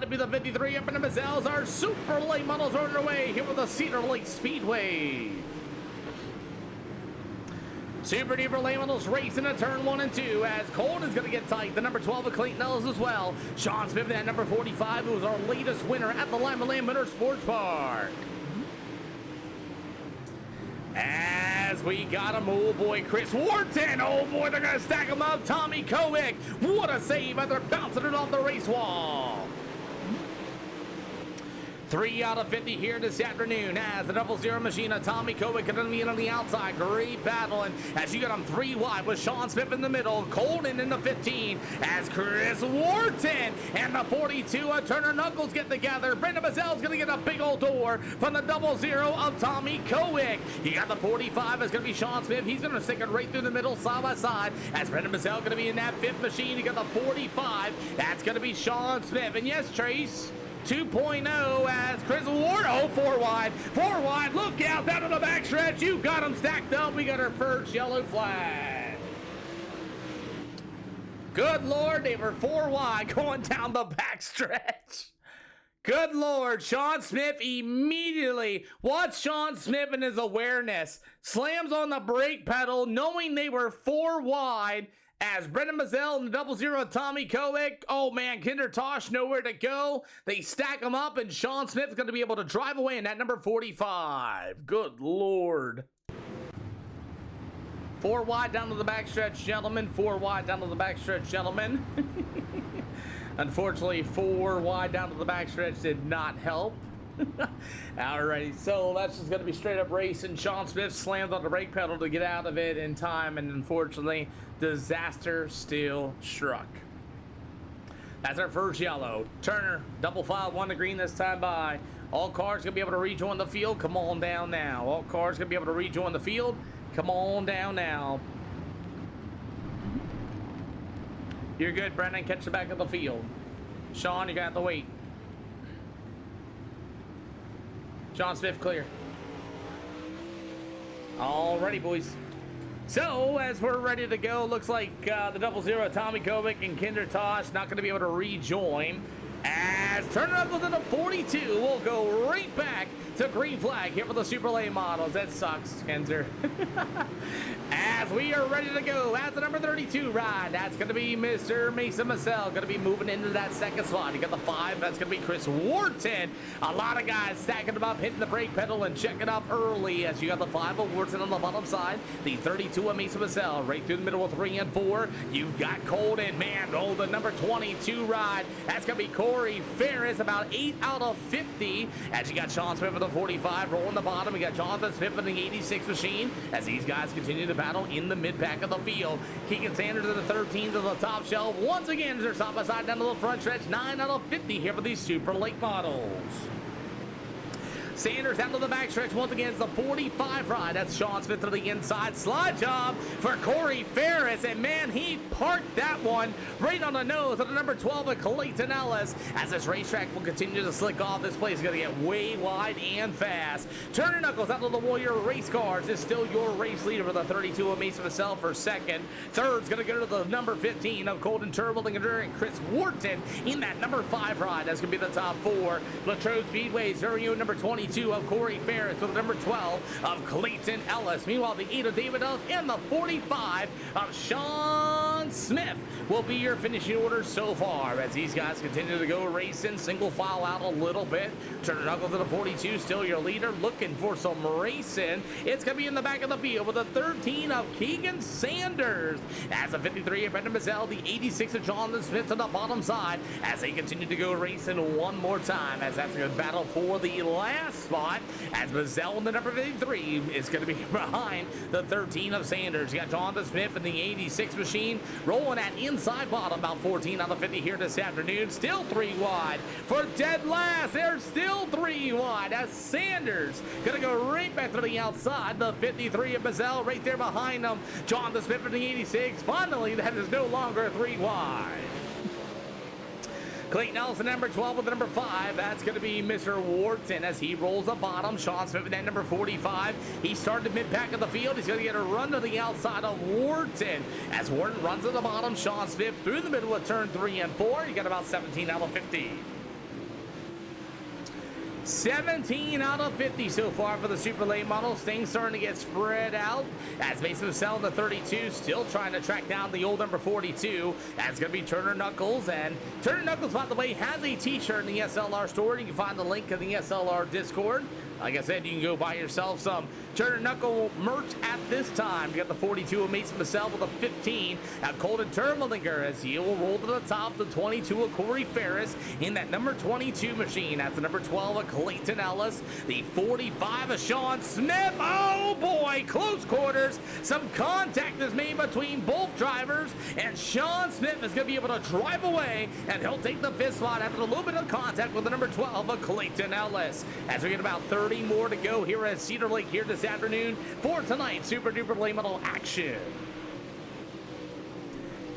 to be the 53 up in the Mazels. Our super late models are underway here with the Cedar Lake Speedway. Super duper late models racing in turn 1 and 2 as Cold is going to get tight. The number 12 of Clayton Ellis as well. Sean Smith at number 45, who was our latest winner at the Lima Land Motorsports Park. As we got him, oh boy, Chris Wharton. Oh boy, they're going to stack him up. Tommy Kowick, what a save as they're bouncing it off the race wall. 3 out of 50 here this afternoon as the 00 machine of Tommy Kowick going to be on the outside. Great battling as you got him 3 wide with Sean Smith in the middle. Colden in the 15 as Chris Wharton and the 42 of Turner Knuckles get together. Brendan Mazel's going to get a big old door from the 00 of Tommy Kowick. You got the 45 is going to be Sean Smith. He's going to stick it right through the middle side by side as Brendan Mazel going to be in that 5th machine. You got the 45. That's going to be Sean Smith. And yes, Trace, 2.0 as Chris Ward. Oh, 4 wide. 4 wide. Look out down to the backstretch. You got them stacked up. We got our first yellow flag. Good Lord, they were 4 wide going down the backstretch. Good Lord, Sean Smith immediately, watch Sean Smith in his awareness, slams on the brake pedal knowing they were 4 wide. As Brendan Mazel and the 00 Tommy Kowick, oh man, Kinder Tosh nowhere to go. They stack them up, and Sean Smith's going to be able to drive away in that number 45. Good Lord. 4 wide down to the backstretch, gentlemen. 4 wide down to the backstretch, gentlemen. Unfortunately, 4 wide down to the backstretch did not help. Alrighty, so that's just going to be straight up racing. Sean Smith slammed on the brake pedal to get out of it in time, and unfortunately, disaster still struck. That's our first yellow. Turner, double file, 1 to green this time by. All cars going to be able to rejoin the field. Come on down now. All cars going to be able to rejoin the field. Come on down now. You're good, Brendan. Catch the back of the field. Sean, you got to wait. Sean Smith clear. Alrighty, boys. So, as we're ready to go, looks like the 00 Tommy Kovic and Kinder Tosh not going to be able to rejoin. As Turner up to the 42, we'll go right back to green flag here for the Super Late models. That sucks, Kenzer. As we are ready to go, as the number 32 ride, that's going to be Mr. Mason Massell, going to be moving into that second slot. You got the 5, that's going to be Chris Wharton. A lot of guys stacking them up, hitting the brake pedal and checking up early as you got the 5 of Wharton on the bottom side, the 32 of Mason Massell right through the middle of 3 and 4. You've got Colden, man, oh, the number 22 ride, that's going to be Corey Ferris, about 8 out of 50, as you got Sean Smith with the 45 rolling the bottom. We got Jonathan Smith in the 86 machine as these guys continue to battle in the mid-pack of the field. Keegan Sanders at the 13 to the top shelf. Once again, as they're side by side down to the front stretch, 9 out of 50 here for these Super Late models. Sanders down to the backstretch once again. It's the 45 ride. That's Sean Smith to the inside. Slide job for Corey Ferris. And man, he parked that one right on the nose of the number 12 of Clayton Ellis. As this racetrack will continue to slick off, this place is going to get way wide and fast. Turner Knuckles out of the Warrior Race Cars is still your race leader for the 32 of Mason Vassell for second. Third's going to go to the number 15 of Colton Turbo and Chris Wharton in that number 5 ride. That's going to be the top 4. Latrobe Speedway, Zero number 22 of Corey Ferris with the number 12 of Clayton Ellis. Meanwhile, the 8 of David Ellis and the 45 of Sean Smith will be your finishing order so far as these guys continue to go racing. Single file out a little bit. Turner Knuckles to the 42, still your leader, looking for some racing. It's going to be in the back of the field with the 13 of Keegan Sanders. As the 53 of Brendan Mazel, the 86 of Jonathan Smith to the bottom side as they continue to go racing one more time as that's a good battle for the last spot as Mazel in the number 53 is going to be behind the 13 of Sanders. You got Jonathan Smith in the 86 machine rolling at inside bottom, about 14 out of 50 here this afternoon. Still 3 wide for dead last. They're still 3 wide as Sanders going to go right back to the outside. The 53 of Mazel right there behind them. Jonathan Smith in the 86. Finally, that is no longer 3 wide. Clayton Ellis, number 12 with the number 5. That's going to be Mr. Wharton as he rolls the bottom. Sean Smith with that number 45. He started mid-pack of the field. He's going to get a run to the outside of Wharton. As Wharton runs to the bottom, Sean Smith through the middle of turn 3 and 4. You got about 17 out of 50. 17 out of 50 so far for the super late models. Things starting to get spread out as Mason Marcel in the 32 still trying to track down the old number 42. That's going to be Turner Knuckles. And Turner Knuckles, by the way, has a t-shirt in the SLR store. You can find the link in the SLR Discord. Like I said, you can go buy yourself some Turner Knuckle merch at this time. You got the 42 of Mason Marcel with a 15 at Colton Termelinger as he will roll to the top. The 22 of Corey Ferris in that number 22 machine. That's the number 12 of Clayton Ellis. The 45 of Sean Smith. Oh boy, close quarters. Some contact is made between both drivers, and Sean Smith is going to be able to drive away, and he'll take the fifth spot after a little bit of contact with the number 12 of Clayton Ellis. As we get about 30 more to go here at Cedar Lake here this afternoon for tonight's Super Duper Late Model action.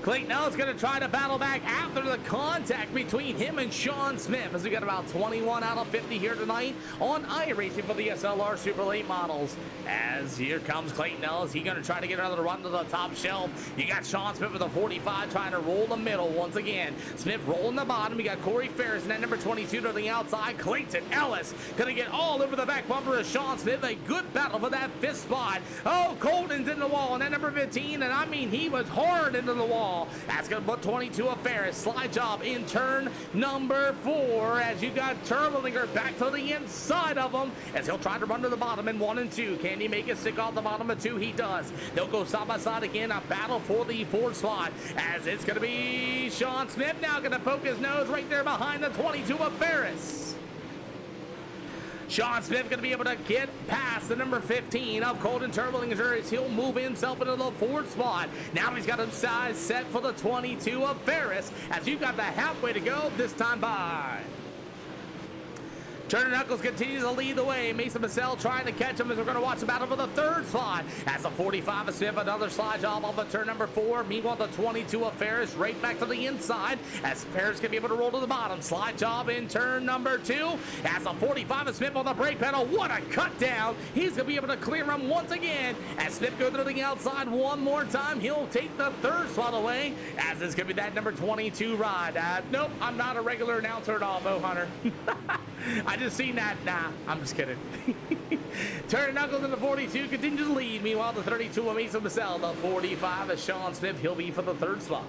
Clayton Ellis going to try to battle back after the contact between him and Sean Smith as we got about 21 out of 50 here tonight on iRacing for the SLR Super Late Models. As here comes Clayton Ellis, he's going to try to get another run to the top shelf. You got Sean Smith with a 45 trying to roll the middle once again. Smith rolling the bottom. We got Corey Ferris in that number 22 to the outside. Clayton Ellis going to get all over the back bumper of Sean Smith. A good battle for that fifth spot. Oh, Colton's in the wall in that number 15, and I mean he was hard into the wall. That's going to put 22 of Ferris. Slide job in turn number 4 as you got Termelinger back to the inside of him as he'll try to run to the bottom in 1 and 2. Can he make it stick off the bottom of 2? He does. They'll go side by side again. A battle for the 4th spot as it's going to be Sean Smith now going to poke his nose right there behind the 22 of Ferris. Sean Smith going to be able to get past the number 15 of Colton Termelinger as he'll move himself into the 4th spot. Now he's got his size set for the 22 of Ferris as you've got the halfway to go this time by. Turner Knuckles continues to lead the way. Mason Marcel trying to catch him as we're going to watch the battle for the 3rd spot. As the 45 of Smith, another slide job off of turn number 4. Meanwhile, the 22 of Ferris right back to the inside as Ferris can be able to roll to the bottom. Slide job in turn number 2. As the 45 of Smith on the brake pedal. What a cut down. He's going to be able to clear him once again. As Smith goes to the outside one more time, he'll take the 3rd spot away. As it's going to be that number 22 ride. Nope, I'm not a regular announcer at all, Mo Hunter. I just seen that. Nah, I'm just kidding. Turner Knuckles in the 42 continues to lead. Meanwhile, the 32 of Mason Marcel, the 45 of Sean Smith, he'll be for the 3rd spot.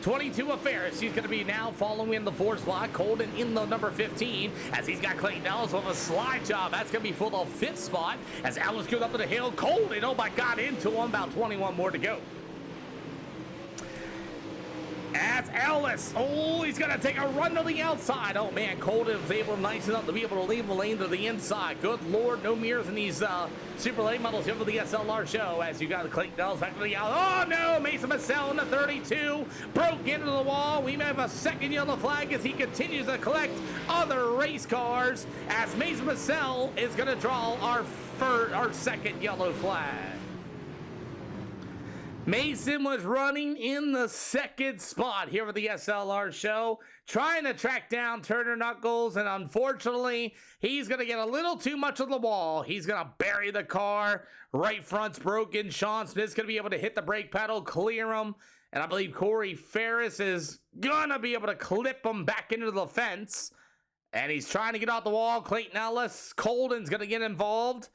22 of Ferris, he's going to be now following in the 4th spot. Colton in the number 15 as he's got Clayton Ellis with a slide job. That's going to be for the 5th spot as Ellis goes up to the hill. Colton, oh my God, into him. About 21 more to go. As Ellis, oh, he's going to take a run to the outside. Oh, man, Colton was able, nice enough to be able to leave the lane to the inside. Good Lord, no mirrors in these super late models here for the SLR show as you got Clayton Ellis back to the outside. Oh, no, Mason Marcel in the 32 broke into the wall. We may have a second yellow flag as he continues to collect other race cars as Mason Marcel is going to draw our 2nd yellow flag. Mason was running in the 2nd spot here with the SLR show, trying to track down Turner Knuckles, and unfortunately, he's going to get a little too much of the wall. He's going to bury the car. Right front's broken. Sean Smith's going to be able to hit the brake pedal, clear him, and I believe Corey Ferris is going to be able to clip him back into the fence, and he's trying to get out the wall. Clayton Ellis, Colton's going to get involved.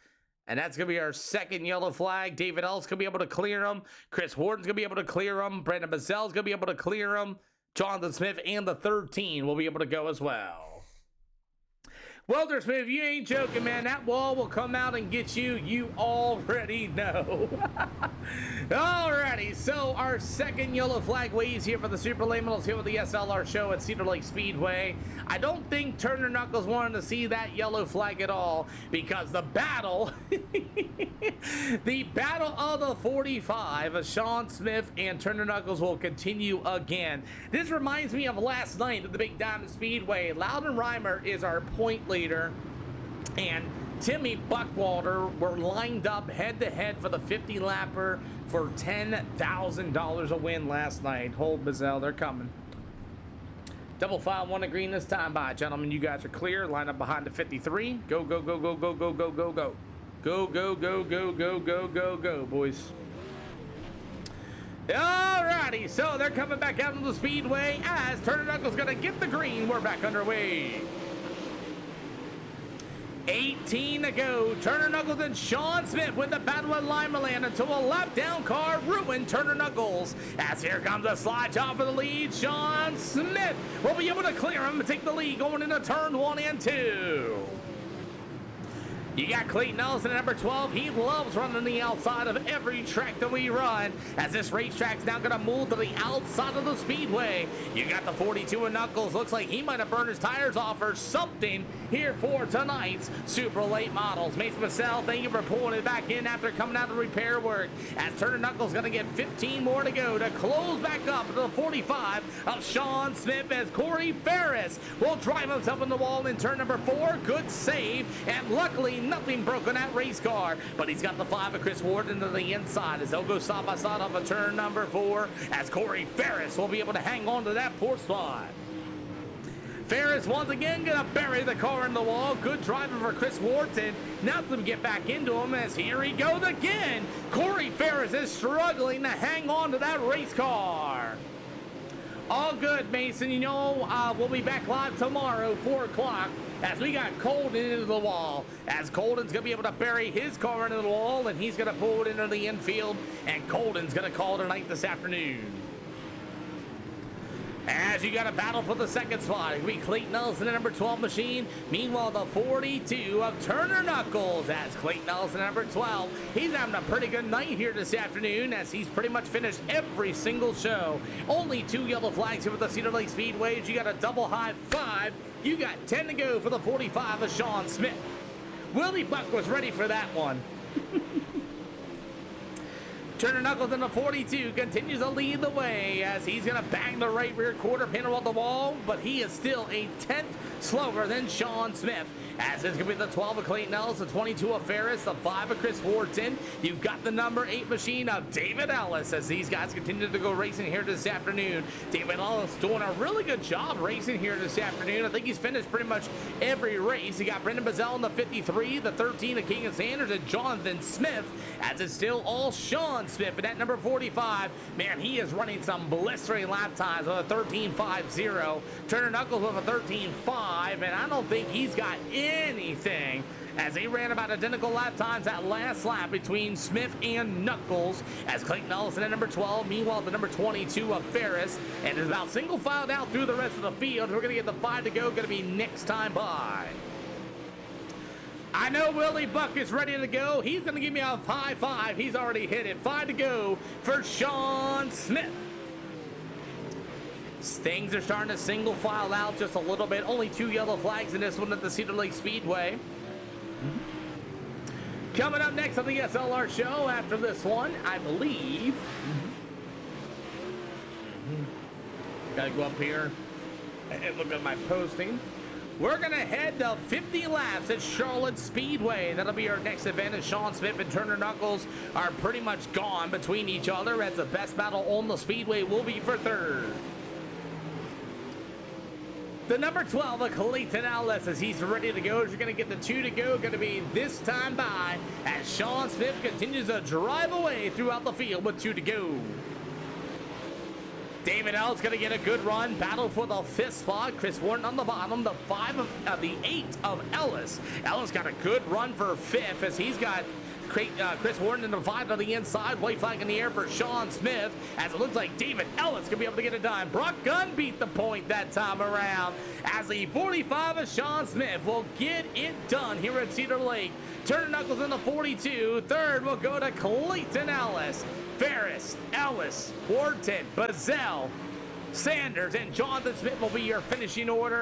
And that's going to be our 2nd yellow flag. David Ellis going to be able to clear him. Chris Horton's going to be able to clear him. Brandon Bazell's going to be able to clear him. Jonathan Smith and the 13 will be able to go as well. Welder Smith, you ain't joking, man. That wall will come out and get you. You already know. Alrighty, so our 2nd yellow flag waves here for the Super Late Models here with the SLR show at Cedar Lake Speedway. I don't think Turner Knuckles wanted to see that yellow flag at all because the battle, the battle of the 45 of Sean Smith and Turner Knuckles will continue again. This reminds me of last night at the Big Diamond Speedway. Loudon Reimer is our point leader, and Timmy Buckwalter were lined up head-to-head for the 50-lapper for $10,000 a win last night. Hold, Bazell, they're coming. Double file, 1 to green this time by. Gentlemen, you guys are clear. Line up behind the 53. Go, go, go, go, go, go, go, go, go. Go, go, go, go, go, go, go, go, boys. Alrighty, so they're coming back out into the speedway as Turner Knuckles gonna get the green. We're back underway. 18 to go. Turner Knuckles and Sean Smith with the battle at Limaland until a lap down car ruined Turner Knuckles. As here comes a slide job for the lead. Sean Smith will be able to clear him and take the lead going into turn 1 and 2. You got Clayton Ellison at number 12. He loves running the outside of every track that we run, as this racetrack's now going to move to the outside of the speedway. You got the 42 of Knuckles. Looks like he might have burned his tires off or something here for tonight's super late models. Mason Massell, thank you for pulling it back in after coming out of repair work, as Turner Knuckles going to get 15 more to go to close back up to the 45 of Sean Smith, as Corey Ferris will drive himself in the wall in turn number 4. Good save, and luckily nothing broke on that race car, but he's got the 5 of Chris Ward into the inside as they'll go side by side off of turn number 4, as Corey Ferris will be able to hang on to that 4th spot. Ferris once again gonna bury the car in the wall. Good driving for Chris Wharton. Now to get back into him, as here he goes again. Corey Ferris is struggling to hang on to that race car. All good, Mason. You know, we'll be back live tomorrow, 4 o'clock, as we got Colton into the wall. As Colton's going to be able to bury his car into the wall, and he's going to pull it into the infield, and Colton's going to call tonight this afternoon. As you got a battle for the second spot, it'll be Clayton Ellison at number 12 machine. Meanwhile, the 42 of Turner Knuckles, as Clayton Ellison at number 12. He's having a pretty good night here this afternoon, as he's pretty much finished every single show. Only 2 yellow flags here with the Cedar Lake Speedways. You got a double high 5. You got 10 to go for the 45 of Sean Smith. Willie Buck was ready for that one. Turner Knuckles in the 42 continues to lead the way, as he's going to bang the right rear quarter panel on the wall, but he is still a 10th slower than Sean Smith. As it's going to be the 12 of Clayton Ellis, the 22 of Ferris, the 5 of Chris Wharton. You've got the number 8 machine of David Ellis, as these guys continue to go racing here this afternoon. David Ellis doing a really good job racing here this afternoon. I think he's finished pretty much every race. You got Brendan Bazell in the 53, the 13 of King of Sanders, and Jonathan Smith, as it's still all Sean Smith. And at number 45, man, he is running some blistering lap times with a 13.50. Turner Knuckles with a 13.5, and I don't think he's got anything, as they ran about identical lap times that last lap between Smith and Knuckles, as Clayton Ellison at number 12. Meanwhile, the number 22 of Ferris, and is about single filed out through the rest of the field. We're going to get the 5 to go, going to be next time by. I know Willie Buck is ready to go. He's going to give me a high 5. He's already hit it. 5 to go for Sean Smith. Things are starting to single file out just a little bit. Only 2 yellow flags in this one at the Cedar Lake Speedway. Coming up next on the SLR show after this one, I believe. Gotta go up here and look at my posting. We're going to head to 50 laps at Charlotte Speedway. That'll be our next event, as Sean Smith and Turner Knuckles are pretty much gone between each other, as the best battle on the Speedway will be for 3rd. The number 12 of Clayton Ellis, as he's ready to go. You're going to get the 2 to go. Going to be this time by, as Sean Smith continues to drive away throughout the field with 2 to go. David Ellis going to get a good run. Battle for the 5th spot. Chris Wharton on the bottom. The 8 of Ellis. Ellis got a good run for 5th, as he's got Chris Wharton in the 5 on the inside. White flag in the air for Sean Smith, as it looks like David Ellis can be able to get it done. Brock Gunn beat the point that time around, as the 45 of Sean Smith will get it done here at Cedar Lake. Turner Knuckles in the 42. 3rd will go to Clayton Ellis. Ferris, Ellis, Wharton, Bazell, Sanders, and Jonathan Smith will be your finishing order.